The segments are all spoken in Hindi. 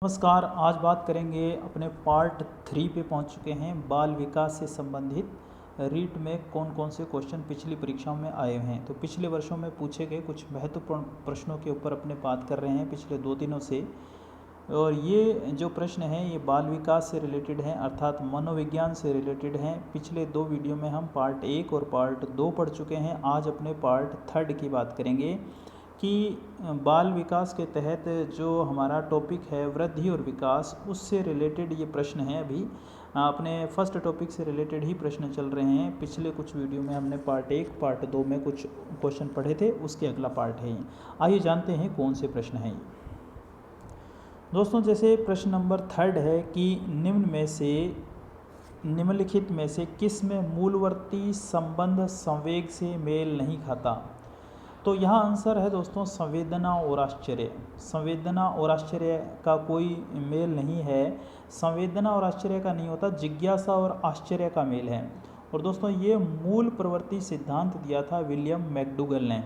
नमस्कार। आज बात करेंगे अपने पार्ट 3 पे पहुंच चुके हैं। बाल विकास से संबंधित रीट में कौन कौन से क्वेश्चन पिछली परीक्षाओं में आए हैं। तो पिछले वर्षों में पूछे गए कुछ महत्वपूर्ण प्रश्नों के ऊपर अपने बात कर रहे हैं पिछले 2 दिनों से। और ये जो प्रश्न हैं ये बाल विकास से रिलेटेड हैं, अर्थात मनोविज्ञान से रिलेटेड हैं। पिछले 2 वीडियो में हम पार्ट 1 और पार्ट 2 पढ़ चुके हैं। आज अपने पार्ट 3 की बात करेंगे कि बाल विकास के तहत जो हमारा टॉपिक है वृद्धि और विकास, उससे रिलेटेड ये प्रश्न है। अभी अपने फर्स्ट टॉपिक से रिलेटेड ही प्रश्न चल रहे हैं। पिछले कुछ वीडियो में हमने पार्ट 1 पार्ट 2 में कुछ क्वेश्चन पढ़े थे, उसके अगला पार्ट है ये। आइए जानते हैं कौन से प्रश्न हैं ये। दोस्तों, जैसे प्रश्न नंबर 3 है कि निम्नलिखित में से किस में मूलवर्ती संबंध संवेग से मेल नहीं खाता। तो यहाँ आंसर है दोस्तों संवेदना और आश्चर्य। संवेदना और आश्चर्य का कोई मेल नहीं है। संवेदना और आश्चर्य का नहीं होता, जिज्ञासा और आश्चर्य का मेल है। और दोस्तों ये मूल प्रवृत्ति सिद्धांत दिया था विलियम मैकडूगल ने।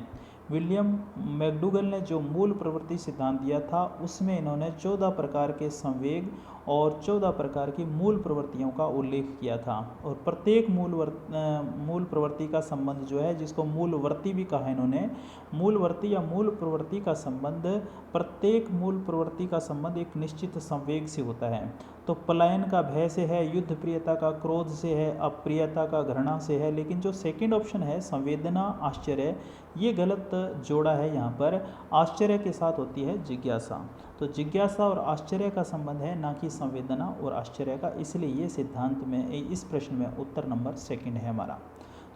विलियम मैकडूगल ने जो मूल प्रवृत्ति सिद्धांत दिया था उसमें इन्होंने 14 प्रकार के संवेग और 14 प्रकार की मूल प्रवृत्तियों का उल्लेख किया था। और प्रत्येक मूल प्रवृत्ति का संबंध जो है, जिसको मूलवर्ती भी कहा इन्होंने, मूलवर्ती या मूल प्रवृत्ति का संबंध, प्रत्येक मूल प्रवृत्ति का संबंध एक निश्चित संवेग से होता है। तो पलायन का भय से है, युद्ध प्रियता का क्रोध से है, अप्रियता का घृणा से है। लेकिन जो सेकंड ऑप्शन है संवेदना आश्चर्य, ये गलत जोड़ा है। यहाँ पर आश्चर्य के साथ होती है जिज्ञासा। तो जिज्ञासा और आश्चर्य का संबंध है, ना कि संवेदना और आश्चर्य का। इसलिए ये सिद्धांत में, इस प्रश्न में उत्तर नंबर 2 है हमारा।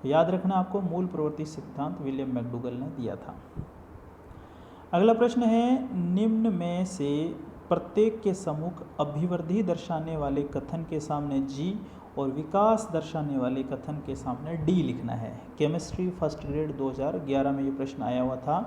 तो याद रखना आपको, मूल प्रवृत्ति सिद्धांत विलियम मैकडूगल ने दिया था। अगला प्रश्न है, निम्न में से प्रत्येक के सम्मुख अभिवृद्धि दर्शाने वाले कथन के सामने जी और विकास दर्शाने वाले कथन के सामने डी लिखना है। केमिस्ट्री फर्स्ट ग्रेड 2011 में ये प्रश्न आया हुआ था।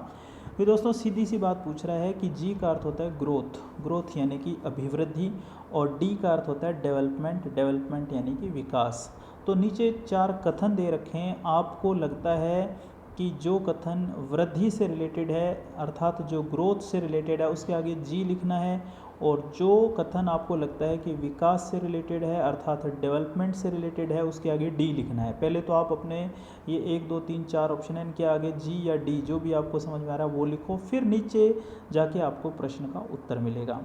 फिर दोस्तों सीधी सी बात पूछ रहा है कि जी का अर्थ होता है ग्रोथ यानी कि अभिवृद्धि, और डी का अर्थ होता है डेवलपमेंट यानी कि विकास। तो नीचे 4 कथन दे रखे हैं। आपको लगता है कि जो कथन वृद्धि से रिलेटेड है, अर्थात जो ग्रोथ से रिलेटेड है, उसके आगे जी लिखना है। और जो कथन आपको लगता है कि विकास से रिलेटेड है, अर्थात डेवलपमेंट से रिलेटेड है, उसके आगे डी लिखना है। पहले तो आप अपने ये 1 2 3 4 ऑप्शन है, इनके आगे जी या डी जो भी आपको समझ में आ रहा है वो लिखो। फिर नीचे जाके आपको प्रश्न का उत्तर मिलेगा।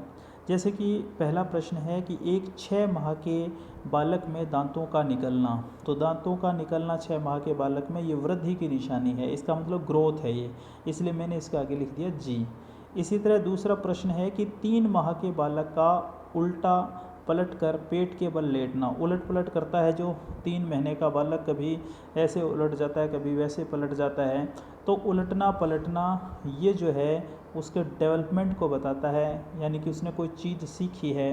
जैसे कि पहला प्रश्न है कि एक 6 माह के बालक में दांतों का निकलना। तो दांतों का निकलना 6 माह के बालक में, ये वृद्धि की निशानी है, इसका मतलब ग्रोथ है ये, इसलिए मैंने इसके आगे लिख दिया जी। इसी तरह दूसरा प्रश्न है कि 3 माह के बालक का उल्टा पलट कर पेट के बल लेटना। उलट पलट करता है जो 3 महीने का बालक, कभी ऐसे उलट जाता है कभी वैसे पलट जाता है। तो उलटना पलटना ये जो है उसके डेवलपमेंट को बताता है, यानी कि उसने कोई चीज़ सीखी है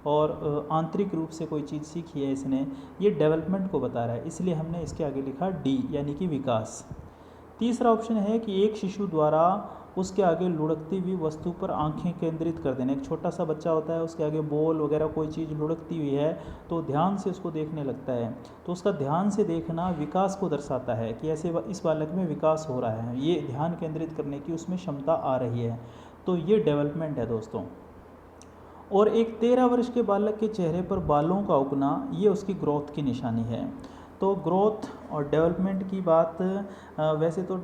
और आंतरिक रूप से कोई चीज़ सीखी है इसने, ये डेवलपमेंट को बता रहा है, इसलिए हमने इसके आगे लिखा डी यानी कि विकास। तीसरा ऑप्शन है कि एक शिशु द्वारा उसके आगे लुढ़कती हुई वस्तु पर आंखें केंद्रित कर देना। एक छोटा सा बच्चा होता है, उसके आगे बॉल वगैरह कोई चीज़ लुढ़कती हुई है तो ध्यान से उसको देखने लगता है। तो उसका ध्यान से देखना विकास को दर्शाता है कि ऐसे इस बालक में विकास हो रहा है, ये ध्यान केंद्रित करने की उसमें क्षमता आ रही है। तो ये डेवलपमेंट है दोस्तों। और एक 13 वर्ष के बालक के चेहरे पर बालों का उगना, ये उसकी ग्रोथ की निशानी है। तो ग्रोथ और डेवलपमेंट की बात, वैसे तो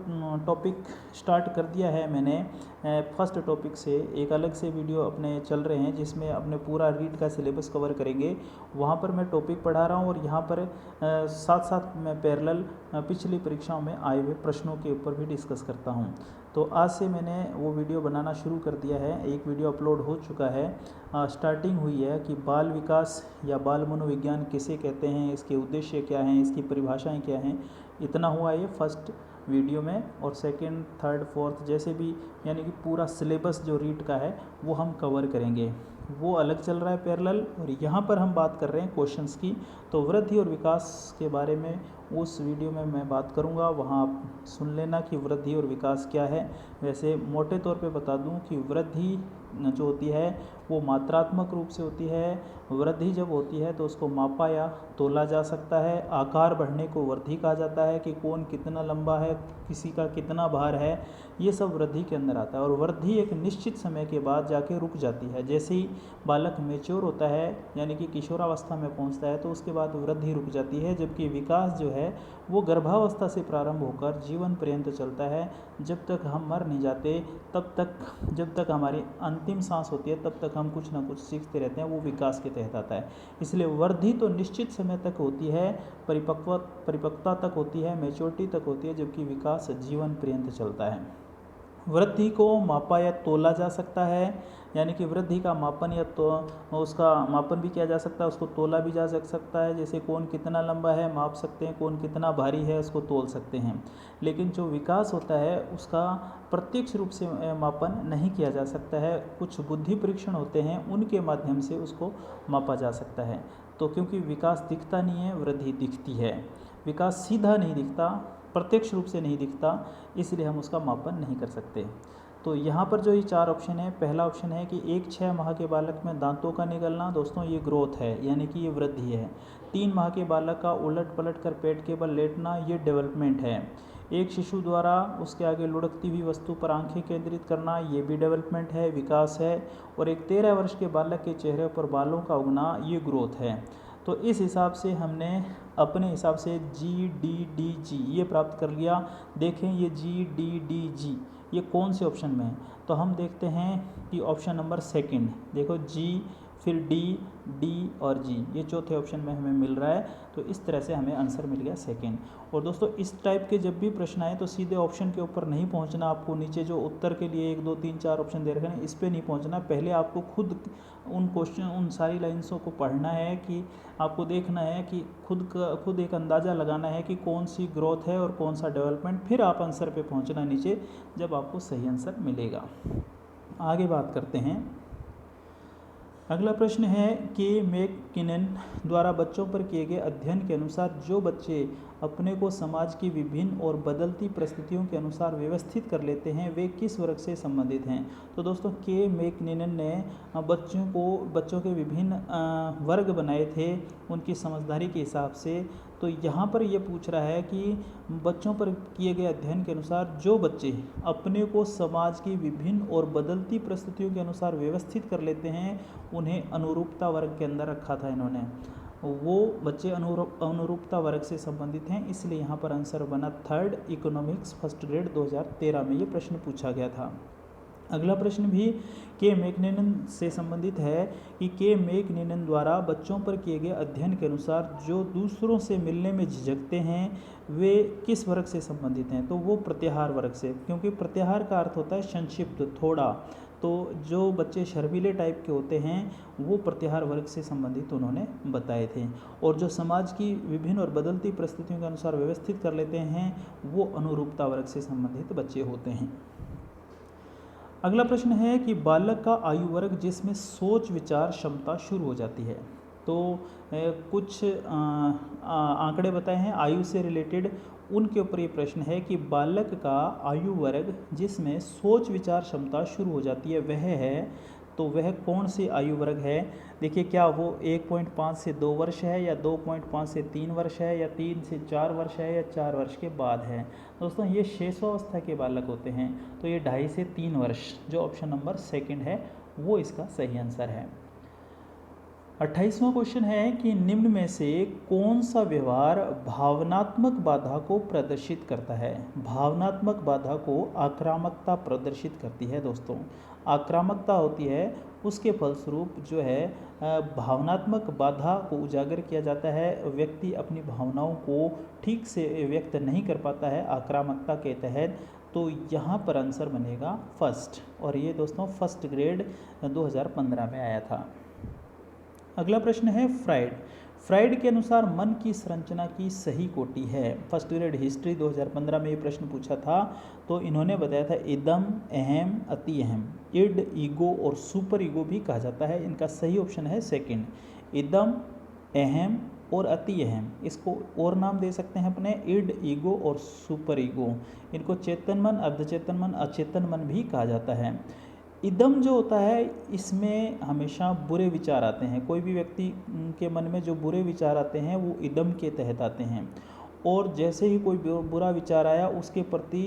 टॉपिक स्टार्ट कर दिया है मैंने फर्स्ट टॉपिक से, एक अलग से वीडियो अपने चल रहे हैं जिसमें अपने पूरा रीड का सिलेबस कवर करेंगे। वहाँ पर मैं टॉपिक पढ़ा रहा हूँ और यहाँ पर साथ साथ मैं पैरेलल पिछली परीक्षाओं में आए हुए प्रश्नों के ऊपर भी डिस्कस करता हूँ। तो आज से मैंने वो वीडियो बनाना शुरू कर दिया है, एक वीडियो अपलोड हो चुका है, स्टार्टिंग हुई है कि बाल विकास या बाल मनोविज्ञान किसे कहते हैं, इसके उद्देश्य क्या हैं, इसकी परिभाषाएं क्या हैं। इतना हुआ ये फर्स्ट वीडियो में। और सेकंड थर्ड फोर्थ जैसे भी, यानी कि पूरा सिलेबस जो रीड का है वो हम कवर करेंगे, वो अलग चल रहा है पैरेलल। और यहाँ पर हम बात कर रहे हैं क्वेश्चंस की। तो वृद्धि और विकास के बारे में उस वीडियो में मैं बात करूँगा, वहाँ आप सुन लेना कि वृद्धि और विकास क्या है। वैसे मोटे तौर पे बता दूँ कि वृद्धि जो होती है वो मात्रात्मक रूप से होती है। वृद्धि जब होती है तो उसको मापा या तोला जा सकता है। आकार बढ़ने को वृद्धि कहा जाता है कि कौन कितना लंबा है, किसी का कितना भार है, ये सब वृद्धि के अंदर आता है। और वृद्धि एक निश्चित समय के बाद जाके रुक जाती है। जैसे ही बालक मैच्योर होता है यानी कि किशोरावस्था में पहुंचता है तो उसके बाद वृद्धि रुक जाती है, जबकि विकास जो है वो गर्भावस्था से प्रारंभ होकर जीवन पर्यंत चलता है। जब तक हम मर नहीं जाते तब तक, जब तक हमारी अंतिम सांस होती है तब तक हम कुछ ना कुछ सीखते रहते हैं, वो विकास के तहत आता है। इसलिए वृद्धि तो निश्चित समय तक होती है, परिपक्वता तक होती है, मैच्योरिटी तक होती है, जबकि विकास जीवन पर्यंत चलता है। वृद्धि को मापा या तोला जा सकता है, यानी कि वृद्धि का मापन या तो उसका मापन भी किया जा सकता है, उसको तोला भी जा सकता है। जैसे कौन कितना लंबा है माप सकते हैं, कौन कितना भारी है उसको तोल सकते हैं। लेकिन जो विकास होता है उसका प्रत्यक्ष रूप से मापन नहीं किया जा सकता है। कुछ बुद्धि परीक्षण होते हैं उनके माध्यम से उसको मापा जा सकता है। तो क्योंकि विकास दिखता नहीं है, वृद्धि दिखती है। विकास सीधा नहीं दिखता, प्रत्यक्ष रूप से नहीं दिखता, इसलिए हम उसका मापन नहीं कर सकते। तो यहाँ पर जो ये 4 ऑप्शन है, पहला ऑप्शन है कि 1-6 माह के बालक में दांतों का निकलना, दोस्तों ये ग्रोथ है, यानी कि ये वृद्धि है। 3 माह के बालक का उलट पलट कर पेट के बल लेटना, ये डेवलपमेंट है। एक शिशु द्वारा उसके आगे लुढ़कती हुई वस्तु पर आंखें केंद्रित करना, ये भी डेवलपमेंट है, विकास है। और एक 13 वर्ष के बालक के चेहरे पर बालों का उगना, ये ग्रोथ है। तो इस हिसाब से हमने अपने हिसाब से GDDG ये प्राप्त कर लिया। देखें ये GDDG ये कौन से ऑप्शन में है, तो हम देखते हैं कि ऑप्शन नंबर सेकंड, देखो G फिर D और G, ये चौथे ऑप्शन में हमें मिल रहा है। तो इस तरह से हमें आंसर मिल गया सेकंड। और दोस्तों इस टाइप के जब भी प्रश्न आए तो सीधे ऑप्शन के ऊपर नहीं पहुंचना, आपको नीचे जो उत्तर के लिए 1 2 3 4 ऑप्शन दे रखे हैं इस पर नहीं पहुंचना। पहले आपको खुद उन क्वेश्चन, उन सारी लाइन्सों को पढ़ना है कि आपको देखना है कि खुद एक अंदाज़ा लगाना है कि कौन सी ग्रोथ है और कौन सा डेवलपमेंट, फिर आप आंसर पे पहुंचना नीचे जब आपको सही आंसर मिलेगा। आगे बात करते हैं। अगला प्रश्न है कि मैककिनन द्वारा बच्चों पर किए गए अध्ययन के अनुसार जो बच्चे अपने को समाज की विभिन्न और बदलती परिस्थितियों के अनुसार व्यवस्थित कर लेते हैं वे किस वर्ग से संबंधित हैं। तो दोस्तों मैककिनन ने बच्चों के विभिन्न वर्ग बनाए थे उनकी समझदारी के हिसाब से। तो यहाँ पर ये पूछ रहा है कि बच्चों पर किए गए अध्ययन के अनुसार जो बच्चे अपने को समाज की विभिन्न और बदलती परिस्थितियों के अनुसार व्यवस्थित कर लेते हैं उन्हें अनुरूपता वर्ग के अंदर रखा था इन्होंने। वो बच्चे अनुरूपता वर्ग से संबंधित हैं, इसलिए यहाँ पर आंसर बना थर्ड, इकोनॉमिक्स फर्स्ट ग्रेड 2013 में ये प्रश्न पूछा गया था। अगला प्रश्न भी मैककिनन से संबंधित है कि मैककिनन द्वारा बच्चों पर किए गए अध्ययन के अनुसार जो दूसरों से मिलने में झिझकते हैं वे किस वर्ग से संबंधित हैं। तो वो प्रत्याहार वर्ग से, क्योंकि प्रत्याहार का अर्थ होता है संक्षिप्त, थोड़ा। तो जो बच्चे शर्मीले टाइप के होते हैं वो प्रत्याहार वर्ग से संबंधित उन्होंने बताए थे। और जो समाज की विभिन्न और बदलती परिस्थितियों के अनुसार व्यवस्थित कर लेते हैं वो अनुरूपता वर्ग से संबंधित बच्चे होते हैं। अगला प्रश्न है कि बालक का आयु वर्ग जिसमें सोच विचार क्षमता शुरू हो जाती है। तो कुछ आंकड़े बताए हैं आयु से रिलेटेड, उनके ऊपर ये प्रश्न है कि बालक का आयु वर्ग जिसमें सोच विचार क्षमता शुरू हो जाती है वह है, तो वह कौन सी आयु वर्ग है। देखिए क्या वो 1.5 से 2 वर्ष है या 2.5 से 3 वर्ष है या 3 से 4 वर्ष है या 4 वर्ष के बाद है। दोस्तों ये शेषावस्था के बालक होते हैं, तो ये 2.5 से 3 वर्ष, जो ऑप्शन नंबर सेकंड है वो इसका सही आंसर है। 28वां क्वेश्चन है कि निम्न में से कौन सा व्यवहार भावनात्मक बाधा को प्रदर्शित करता है। भावनात्मक बाधा को आक्रामकता प्रदर्शित करती है। दोस्तों आक्रामकता होती है उसके फलस्वरूप जो है भावनात्मक बाधा को उजागर किया जाता है, व्यक्ति अपनी भावनाओं को ठीक से व्यक्त नहीं कर पाता है आक्रामकता के तहत। तो यहाँ पर आंसर बनेगा फर्स्ट, और ये दोस्तों फर्स्ट ग्रेड 2015 में आया था। अगला प्रश्न है फ्राइड के अनुसार मन की संरचना की सही कोटि है। फर्स्ट ग्रेड हिस्ट्री 2015 में ये प्रश्न पूछा था। तो इन्होंने बताया था इदम, अहम, अति अहम, इड, ईगो और सुपर ईगो भी कहा जाता है। इनका सही ऑप्शन है सेकंड, इदम, अहम और अति अहम। इसको और नाम दे सकते हैं अपने, इड, ईगो और सुपर ईगो। इनको चेतन मन, अर्धचेतन मन, अचेतन मन भी कहा जाता है। इदम जो होता है इसमें हमेशा बुरे विचार आते हैं, कोई भी व्यक्ति के मन में जो बुरे विचार आते हैं वो इदम के तहत आते हैं। और जैसे ही कोई बुरा विचार आया उसके प्रति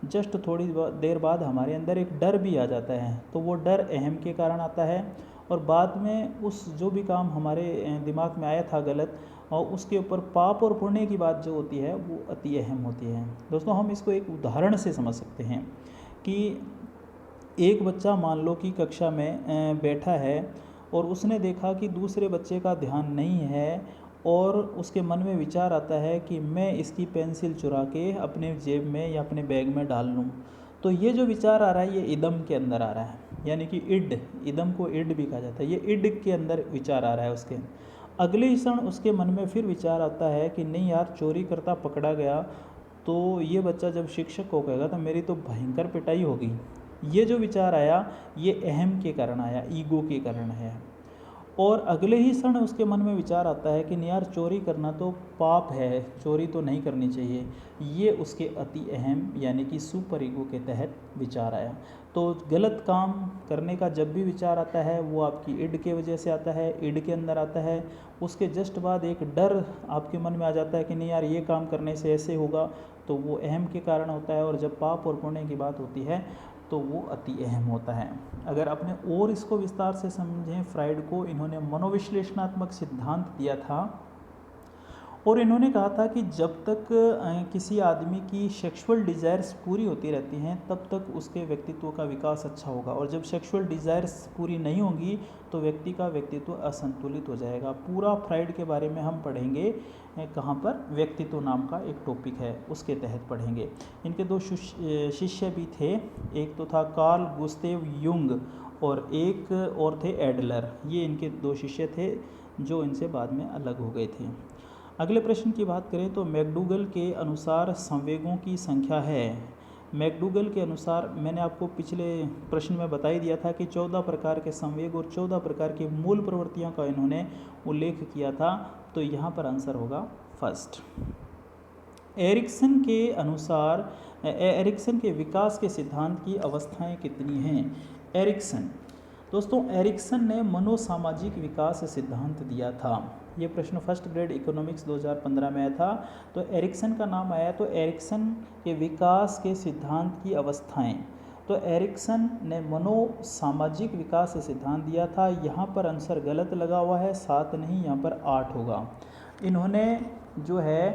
जस्ट थोड़ी देर बाद हमारे अंदर एक डर भी आ जाता है, तो वो डर अहम के कारण आता है, और बाद में उस जो भी काम हमारे दिमाग में आया था गलत, और उसके ऊपर पाप और पुण्य की बात जो होती है वो अति अहम होती है। दोस्तों हम इसको एक उदाहरण से समझ सकते हैं कि एक बच्चा मान लो कि कक्षा में बैठा है और उसने देखा कि दूसरे बच्चे का ध्यान नहीं है, और उसके मन में विचार आता है कि मैं इसकी पेंसिल चुरा के अपने जेब में या अपने बैग में डाल लूँ। तो ये जो विचार आ रहा है ये इदम के अंदर आ रहा है, यानी कि इड, इदम को इड भी कहा जाता है, ये इड के अंदर विचार आ रहा है उसके। अगले ही क्षण उसके मन में फिर विचार आता है कि नहीं यार, चोरी करता पकड़ा गया तो ये बच्चा जब शिक्षक को कहेगा तो मेरी तो भयंकर पिटाई होगी। ये जो विचार आया ये अहम के कारण आया, ईगो के कारण है। और अगले ही क्षण उसके मन में विचार आता है कि नहीं यार, चोरी करना तो पाप है, चोरी तो नहीं करनी चाहिए। ये उसके अति अहम यानी कि सुपर ईगो के तहत विचार आया। तो गलत काम करने का जब भी विचार आता है वो आपकी इड के वजह से आता है, इड के अंदर आता है। उसके जस्ट बाद एक डर आपके मन में आ जाता है कि नहीं यार, ये काम करने से ऐसे होगा, तो वो अहम के कारण होता है। और जब पाप और पुण्य की बात होती है तो वो अति अहम होता है। अगर आपने और इसको विस्तार से समझें, फ्राइड को इन्होंने मनोविश्लेषणात्मक सिद्धांत दिया था, और इन्होंने कहा था कि जब तक किसी आदमी की सेक्सुअल डिज़ायर्स पूरी होती रहती हैं तब तक उसके व्यक्तित्व का विकास अच्छा होगा, और जब सेक्सुअल डिज़ायर्स पूरी नहीं होंगी तो व्यक्ति का व्यक्तित्व असंतुलित हो जाएगा। पूरा फ्राइड के बारे में हम पढ़ेंगे कहाँ पर, व्यक्तित्व नाम का एक टॉपिक है उसके तहत पढ़ेंगे। इनके दो शिष्य भी थे, एक तो था कार्ल गुस्तेव युंग और एक और थे एडलर। ये इनके दो शिष्य थे जो इनसे बाद में अलग हो गए थे। अगले प्रश्न की बात करें तो मैकडूगल के अनुसार संवेगों की संख्या है। मैकडूगल के अनुसार मैंने आपको पिछले प्रश्न में बता ही दिया था कि 14 प्रकार के संवेग और 14 प्रकार की मूल प्रवृत्तियों का इन्होंने उल्लेख किया था। तो यहाँ पर आंसर होगा फर्स्ट। एरिक्सन के अनुसार एरिक्सन के विकास के सिद्धांत की अवस्थाएं कितनी हैं? एरिक्सन, दोस्तों एरिक्सन ने मनोसामाजिक विकास सिद्धांत दिया था। ये प्रश्न फर्स्ट ग्रेड इकोनॉमिक्स 2015 में आया था। तो एरिक्सन का नाम आया, तो एरिक्सन के विकास के सिद्धांत की अवस्थाएं, तो एरिक्सन ने मनोसामाजिक विकास से सिद्धांत दिया था। यहाँ पर आंसर गलत लगा हुआ है, 7 नहीं, यहाँ पर 8 होगा। इन्होंने जो है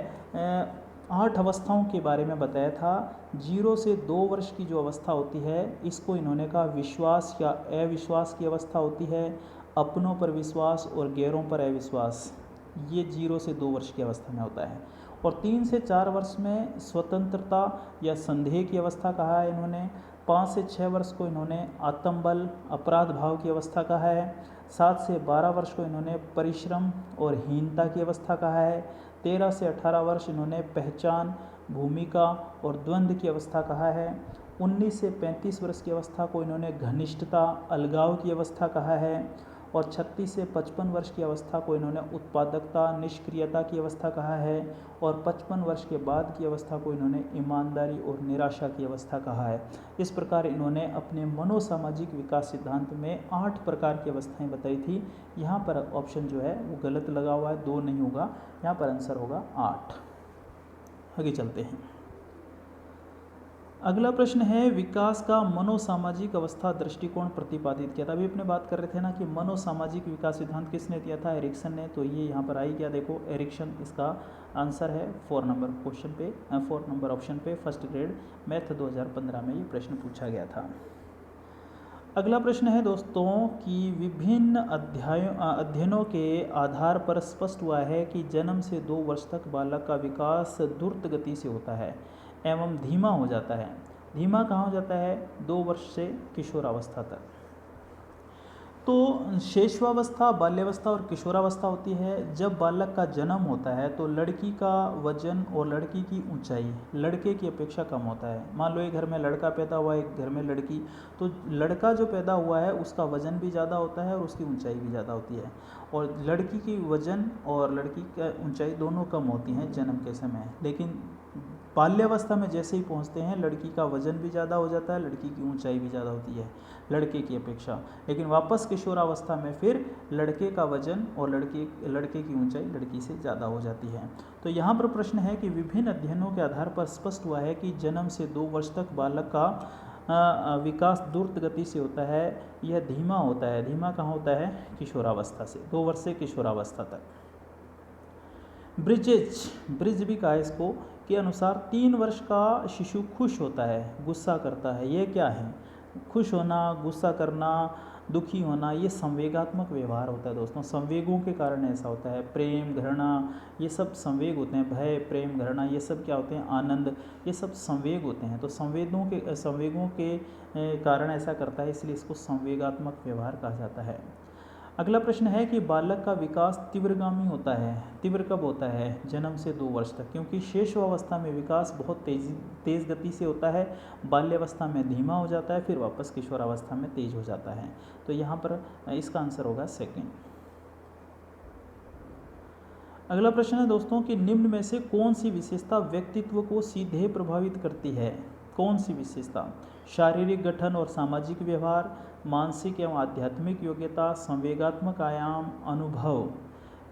8 अवस्थाओं के बारे में बताया था। 0 से 2 वर्ष की जो अवस्था होती है इसको इन्होंने कहा विश्वास या अविश्वास की अवस्था होती है। अपनों पर विश्वास और गैरों पर अविश्वास, ये 0 से 2 वर्ष की अवस्था में होता है। और 3 से 4 वर्ष में स्वतंत्रता या संदेह की अवस्था कहा है इन्होंने। 5 से 6 वर्ष को इन्होंने आत्मबल अपराध भाव की अवस्था कहा है। 7 से 12 वर्ष को इन्होंने परिश्रम और हीनता की अवस्था कहा है। 13 से 18 वर्ष इन्होंने पहचान, भूमिका और द्वंद्व की अवस्था कहा है। 19 से 35 वर्ष की अवस्था को इन्होंने घनिष्ठता, अलगाव की अवस्था कहा है। और 36 से 55 वर्ष की अवस्था को इन्होंने उत्पादकता, निष्क्रियता की अवस्था कहा है। और 55 वर्ष के बाद की अवस्था को इन्होंने ईमानदारी और निराशा की अवस्था कहा है। इस प्रकार इन्होंने अपने मनोसामाजिक विकास सिद्धांत में 8 प्रकार की अवस्थाएं बताई थी। यहाँ पर ऑप्शन जो है वो गलत लगा हुआ है, 2 नहीं होगा, यहाँ पर आंसर होगा 8। आगे चलते हैं। अगला प्रश्न है, विकास का मनोसामाजिक अवस्था दृष्टिकोण प्रतिपादित किया था। अभी अपने बात कर रहे थे ना कि मनोसामाजिक विकास सिद्धांत किसने दिया था? एरिक्सन ने। तो ये यहाँ पर आई क्या, देखो एरिक्सन इसका आंसर है 4 नंबर क्वेश्चन पे, 4 नंबर ऑप्शन पे, फर्स्ट ग्रेड मैथ 2015 में ये प्रश्न पूछा गया था। अगला प्रश्न है दोस्तों कि विभिन्न अध्ययनों के आधार पर स्पष्ट हुआ है कि जन्म से 2 वर्ष तक बालक का विकास द्रुत गति से होता है एवं धीमा हो जाता है। धीमा कहाँ हो जाता है? 2 वर्ष से किशोरावस्था तक। तो शैशवावस्था, बाल्यावस्था और किशोरावस्था होती है। जब बालक का जन्म होता है तो लड़की का वजन और लड़की की ऊंचाई लड़के की अपेक्षा कम होता है। मान लो एक घर में लड़का पैदा हुआ है, एक घर में लड़की, तो लड़का जो पैदा हुआ है उसका वजन भी ज़्यादा होता है और उसकी ऊंचाई भी ज़्यादा होती है। और लड़की की वजन और लड़की की ऊंचाई दोनों कम होती हैं जन्म के समय। लेकिन बाल्यावस्था में जैसे ही पहुंचते हैं लड़की का वजन भी ज़्यादा हो जाता है, लड़की की ऊंचाई भी ज़्यादा होती है लड़के की अपेक्षा, लेकिन वापस किशोरावस्था में फिर लड़के का वजन और लड़के की ऊंचाई लड़की से ज़्यादा हो जाती है। तो यहाँ पर प्रश्न है कि विभिन्न अध्ययनों के आधार पर स्पष्ट हुआ है कि जन्म से 2 वर्ष तक बालक का विकास द्रुत गति से होता है, यह धीमा होता है। धीमा कहाँ होता है? किशोरावस्था से, 2 वर्ष से किशोरावस्था तक। ब्रिज भी कहा इसको के अनुसार 3 वर्ष का शिशु खुश होता है, गुस्सा करता है। ये क्या है? खुश होना, गुस्सा करना, दुखी होना, ये संवेगात्मक व्यवहार होता है दोस्तों। संवेगों के कारण ऐसा होता है। प्रेम, घृणा, ये सब संवेग होते हैं। भय, प्रेम, घृणा, ये सब क्या होते हैं? आनंद, ये सब संवेग होते हैं। तो संवेगों के कारण ऐसा करता है, इसलिए इसको संवेगात्मक व्यवहार कहा जाता है। अगला प्रश्न है कि बालक का विकास तीव्रगामी होता है। तीव्र कब होता है? जन्म से 2 वर्ष तक, क्योंकि शेषावस्था में विकास बहुत तेज गति से होता है, बाल्यावस्था में धीमा हो जाता है, फिर वापस किशोरावस्था में तेज हो जाता है। तो यहाँ पर इसका आंसर होगा सेकंड। अगला प्रश्न है दोस्तों कि निम्न में से कौन सी विशेषता व्यक्तित्व को सीधे प्रभावित करती है? कौन सी विशेषता? शारीरिक गठन और सामाजिक व्यवहार, मानसिक एवं आध्यात्मिक योग्यता, संवेगात्मक आयाम, अनुभव।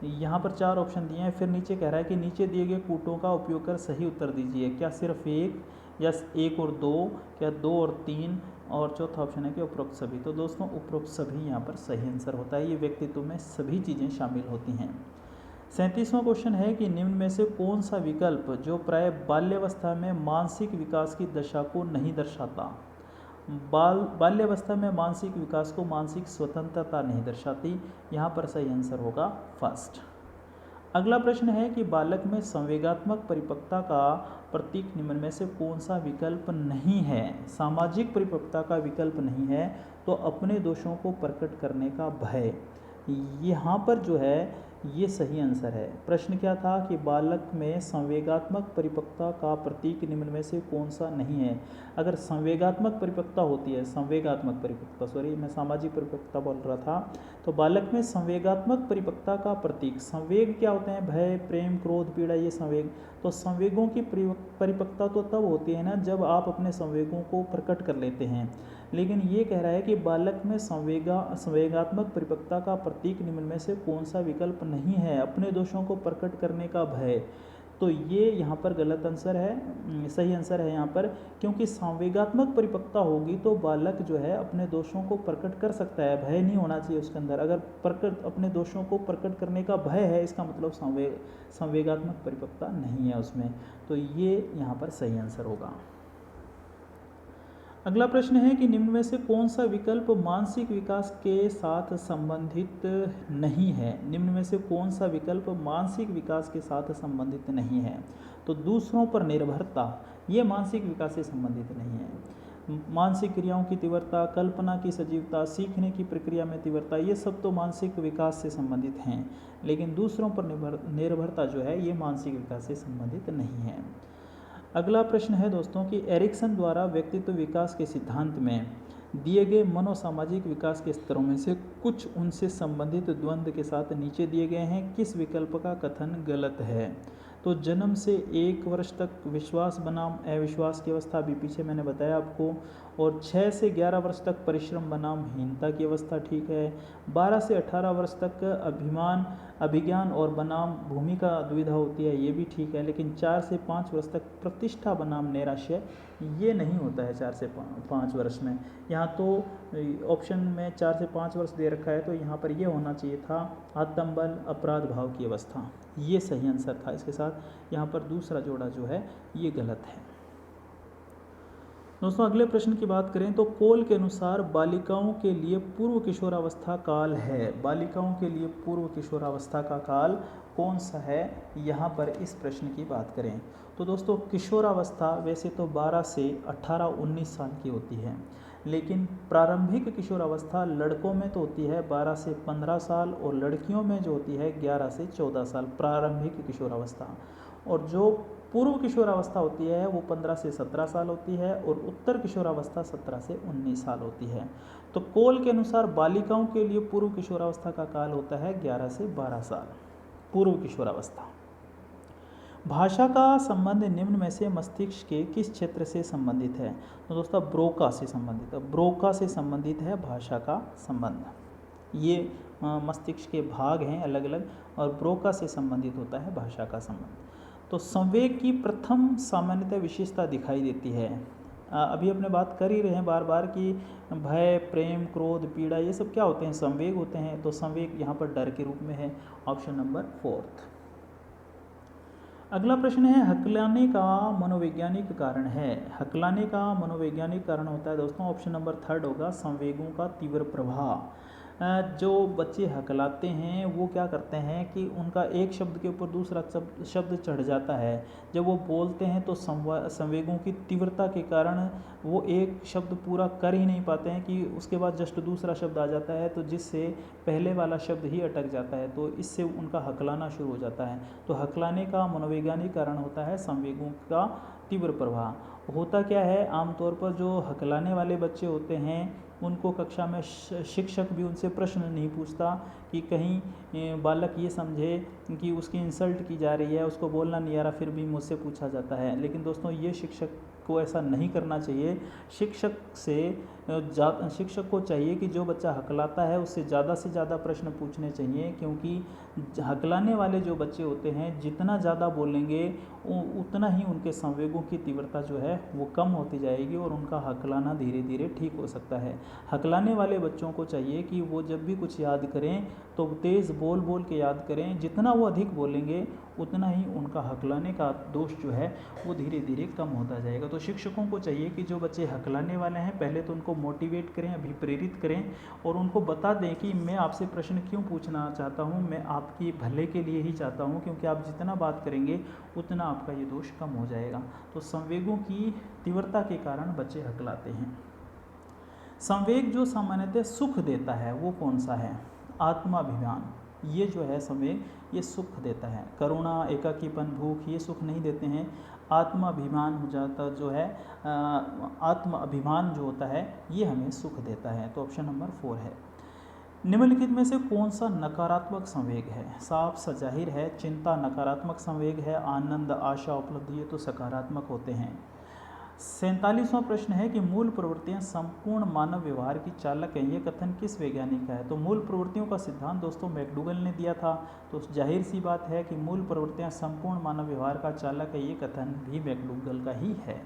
यहाँ पर 4 ऑप्शन दिए हैं। फिर नीचे कह रहा है कि नीचे दिए गए कूटों का उपयोग कर सही उत्तर दीजिए। क्या सिर्फ 1 या 1 और 2, क्या 2 और 3, और चौथा ऑप्शन है कि उपरोक्त सभी। तो दोस्तों उपरोक्त सभी यहाँ पर सही आंसर होता है। ये व्यक्तित्व में सभी चीज़ें शामिल होती हैं। 37वां क्वेश्चन है कि निम्न में से कौन सा विकल्प जो प्राय बाल्यावस्था में मानसिक विकास की दशा को नहीं दर्शाता? बाल्यावस्था में मानसिक विकास को मानसिक स्वतंत्रता नहीं दर्शाती। यहाँ पर सही आंसर होगा फर्स्ट। अगला प्रश्न है कि बालक में संवेगात्मक परिपक्वता का प्रतीक निम्न में से कौन सा विकल्प नहीं है? सामाजिक परिपक्वता का विकल्प नहीं है, तो अपने दोषों को प्रकट करने का भय। यहाँ पर जो है ये सही आंसर है। प्रश्न क्या था कि बालक में संवेगात्मक परिपक्वता का प्रतीक निम्न में से कौन सा नहीं है? अगर संवेगात्मक परिपक्वता होती है, मैं सामाजिक परिपक्वता बोल रहा था, तो बालक में संवेगात्मक परिपक्वता का प्रतीक, संवेग क्या होते हैं? भय, प्रेम, क्रोध, पीड़ा, ये संवेग। तो संवेगों की परिपक्वता तो तब होती है ना जब आप अपने संवेगों को प्रकट कर लेते हैं, लेकिन ये कह रहा है कि बालक में संवेगात्मक परिपक्वता का प्रतीक निम्न में से कौन सा विकल्प नहीं है? अपने दोषों को प्रकट करने का भय। तो ये यहाँ पर गलत आंसर है, सही आंसर है यहाँ पर, क्योंकि संवेगात्मक परिपक्वता होगी तो बालक जो है अपने दोषों को प्रकट कर सकता है, भय नहीं होना चाहिए उसके अंदर। अगर अपने दोषों को प्रकट करने का भय है, इसका मतलब संवेगात्मक परिपक्वता नहीं है उसमें। तो ये यहाँ पर सही आंसर होगा। अगला प्रश्न है कि निम्न में से कौन सा विकल्प मानसिक विकास के साथ संबंधित नहीं है? निम्न में से कौन सा विकल्प मानसिक विकास के साथ संबंधित नहीं है? तो दूसरों पर निर्भरता, ये मानसिक विकास से संबंधित नहीं है। मानसिक क्रियाओं की तीव्रता, कल्पना की सजीवता, सीखने की प्रक्रिया में तीव्रता, ये सब तो मानसिक विकास से संबंधित हैं, लेकिन दूसरों पर निर्भरता जो है ये मानसिक विकास से संबंधित नहीं है। अगला प्रश्न है दोस्तों कि एरिक्सन द्वारा व्यक्तित्व विकास के सिद्धांत में दिए गए मनोसामाजिक विकास के स्तरों में से कुछ उनसे संबंधित द्वंद्व के साथ नीचे दिए गए हैं, किस विकल्प का कथन गलत है? तो जन्म से 1 वर्ष तक विश्वास बनाम अविश्वास की अवस्था, अभी पीछे मैंने बताया आपको, और 6 से 11 वर्ष तक परिश्रम बनाम हीनता की अवस्था ठीक है। 12 से 18 वर्ष तक अभिज्ञान और बनाम भूमिका दुविधा होती है, ये भी ठीक है, लेकिन 4 से 5 वर्ष तक प्रतिष्ठा बनाम नैराश्य ये नहीं होता है 4 से 5 वर्ष में। यहाँ तो ऑप्शन में 4 से 5 वर्ष दे रखा है, तो यहाँ पर ये होना चाहिए था आत्मबल अपराध भाव की अवस्था, ये सही आंसर था। इसके साथ यहाँ पर दूसरा जोड़ा जो है ये गलत है। दोस्तों अगले प्रश्न की बात करें तो कोल के अनुसार बालिकाओं के लिए पूर्व किशोरावस्था काल है। बालिकाओं के लिए पूर्व किशोरावस्था का काल कौन सा है? यहाँ पर इस प्रश्न की बात करें तो दोस्तों किशोरावस्था वैसे तो 12 से 18-19 साल की होती है, लेकिन प्रारंभिक किशोरावस्था लड़कों में तो होती है 12 से 15 साल और लड़कियों में जो होती है 11 से 14 साल प्रारंभिक किशोरावस्था। और जो पूर्व किशोरावस्था होती है वो 15 से 17 साल होती है और उत्तर किशोरावस्था 17 से 19 साल होती है। तो कोल के अनुसार बालिकाओं के लिए पूर्व किशोरावस्था का काल होता है 11 से 12 साल पूर्व किशोरावस्था। भाषा का संबंध निम्न में से मस्तिष्क के किस क्षेत्र से संबंधित है? तो दोस्तों ब्रोका से संबंधित है। ब्रोका से संबंधित है भाषा का संबंध। ये मस्तिष्क के भाग हैं अलग अलग, और ब्रोका से संबंधित होता है भाषा का संबंध। तो संवेग की प्रथम सामान्यतः विशेषता दिखाई देती है। अभी अपने बात कर ही रहे हैं बार बार कि भय, प्रेम, क्रोध, पीड़ा, ये सब क्या होते हैं? संवेग होते हैं। तो संवेग यहाँ पर डर के रूप में है। Option number 4। अगला प्रश्न है, हकलाने का मनोवैज्ञानिक कारण है। हकलाने का मनोवैज्ञानिक कारण होता है दोस्तों, ऑप्शन नंबर 3 होगा, संवेगों का तीव्र प्रभाव। जो बच्चे हकलाते हैं वो क्या करते हैं कि उनका एक शब्द के ऊपर दूसरा शब्द चढ़ जाता है। जब वो बोलते हैं तो संवेगों की तीव्रता के कारण वो एक शब्द पूरा कर ही नहीं पाते हैं कि उसके बाद जस्ट दूसरा शब्द आ जाता है, तो जिससे पहले वाला शब्द ही अटक जाता है, तो इससे उनका हकलाना शुरू हो जाता है। तो हकलाने का मनोवैज्ञानिक कारण होता है संवेगों का तीव्र प्रभाव। होता क्या है, आमतौर पर जो हकलाने वाले बच्चे होते हैं उनको कक्षा में शिक्षक भी उनसे प्रश्न नहीं पूछता कि कहीं बालक ये समझे कि उसकी इंसल्ट की जा रही है, उसको बोलना नहीं आ रहा, फिर भी मुझसे पूछा जाता है। लेकिन दोस्तों ये शिक्षक को ऐसा नहीं करना चाहिए। शिक्षक को चाहिए कि जो बच्चा हकलाता है उससे ज़्यादा प्रश्न पूछने चाहिए, क्योंकि हकलाने वाले जो बच्चे होते हैं जितना ज़्यादा बोलेंगे उतना ही उनके संवेगों की तीव्रता जो है वो कम होती जाएगी और उनका हकलाना धीरे धीरे ठीक हो सकता है। हकलाने वाले बच्चों को चाहिए कि वो जब भी कुछ याद करें तो तेज़ बोल बोल के याद करें। जितना वो अधिक बोलेंगे उतना ही उनका हकलाने का दोष जो है वो धीरे धीरे कम होता जाएगा। तो शिक्षकों को चाहिए कि जो बच्चे हकलाने वाले हैं पहले तो उनको मोटिवेट करें, अभिप्रेरित करें और उनको बता दें कि मैं आपसे प्रश्न क्यों पूछना चाहता हूँ, मैं आपके भले के लिए ही चाहता हूँ, क्योंकि आप जितना बात करेंगे उतना आपका ये दोष कम हो जाएगा। तो संवेगों की तीव्रता के कारण बच्चे हकलाते हैं। संवेग जो सामान्यतः सुख देता है वो कौन सा है? आत्माभिमान। ये जो है संवेग ये सुख देता है। करुणा, एकाकीपन, भूख ये सुख नहीं देते हैं। आत्माभिमान हो जाता जो है, आत्माभिमान जो होता है ये हमें सुख देता है। तो ऑप्शन नंबर 4 है। निम्नलिखित में से कौन सा नकारात्मक संवेग है? साफ सा जाहिर है चिंता नकारात्मक संवेग है, आनंद, आशा, उपलब्धि ये तो सकारात्मक होते हैं। 47वां प्रश्न है कि मूल प्रवृत्तियां संपूर्ण मानव व्यवहार की चालक हैं, ये कथन किस वैज्ञानिक का है? तो मूल प्रवृत्तियों का सिद्धांत दोस्तों मैकडूगल ने दिया था। तो जाहिर सी बात है कि मूल प्रवृत्तियां संपूर्ण मानव व्यवहार का चालक है, ये कथन भी मैकडूगल का ही है।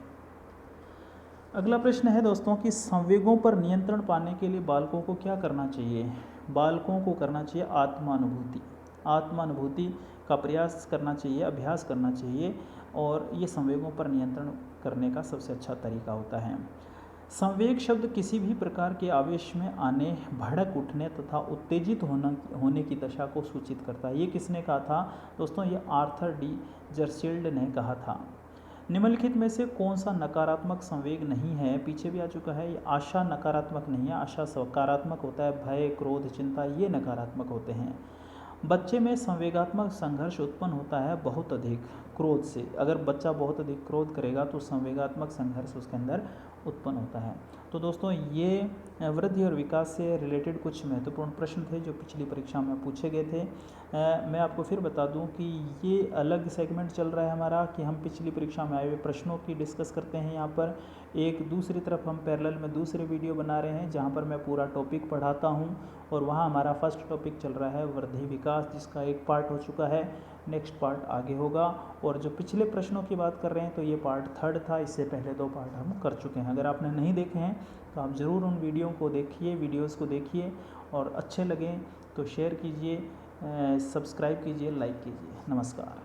अगला प्रश्न है दोस्तों कि संवेगों पर नियंत्रण पाने के लिए बालकों को क्या करना चाहिए? बालकों को करना चाहिए आत्मानुभूति। आत्मानुभूति का प्रयास करना चाहिए, अभ्यास करना चाहिए, और ये संवेगों पर नियंत्रण करने का सबसे अच्छा तरीका होता है। संवेग शब्द किसी भी प्रकार के आवेश में आने, भड़क उठने तथा उत्तेजित होने की दशा को सूचित करता है। ये किसने कहा था दोस्तों? ये आर्थर डी जर्सील्ड ने कहा था। निम्नलिखित में से कौन सा नकारात्मक संवेग नहीं है? पीछे भी आ चुका है। ये आशा नकारात्मक नहीं है, आशा सकारात्मक होता है। भय, क्रोध, चिंता ये नकारात्मक होते हैं। बच्चे में संवेगात्मक संघर्ष उत्पन्न होता है बहुत अधिक क्रोध से। अगर बच्चा बहुत अधिक क्रोध करेगा तो संवेगात्मक संघर्ष उसके अंदर उत्पन्न होता है। तो दोस्तों ये वृद्धि और विकास से रिलेटेड कुछ महत्वपूर्ण प्रश्न थे जो पिछली परीक्षा में पूछे गए थे। मैं आपको फिर बता दूं कि ये अलग सेगमेंट चल रहा है हमारा कि हम पिछली परीक्षा में आए हुए प्रश्नों की डिस्कस करते हैं यहाँ पर। एक दूसरी तरफ हम पैरेलल में दूसरे वीडियो बना रहे हैं जहाँ पर मैं पूरा टॉपिक पढ़ाता हूँ, और वहाँ हमारा फर्स्ट टॉपिक चल रहा है वृद्धि विकास, जिसका एक पार्ट हो चुका है। नेक्स्ट पार्ट आगे होगा। और जो पिछले प्रश्नों की बात कर रहे हैं तो ये पार्ट 3 था, इससे पहले 2 पार्ट हम कर चुके हैं। अगर आपने नहीं देखे हैं तो आप ज़रूर उन वीडियो को देखिए, वीडियोस को देखिए, और अच्छे लगें तो शेयर कीजिए, सब्सक्राइब कीजिए, लाइक कीजिए। नमस्कार।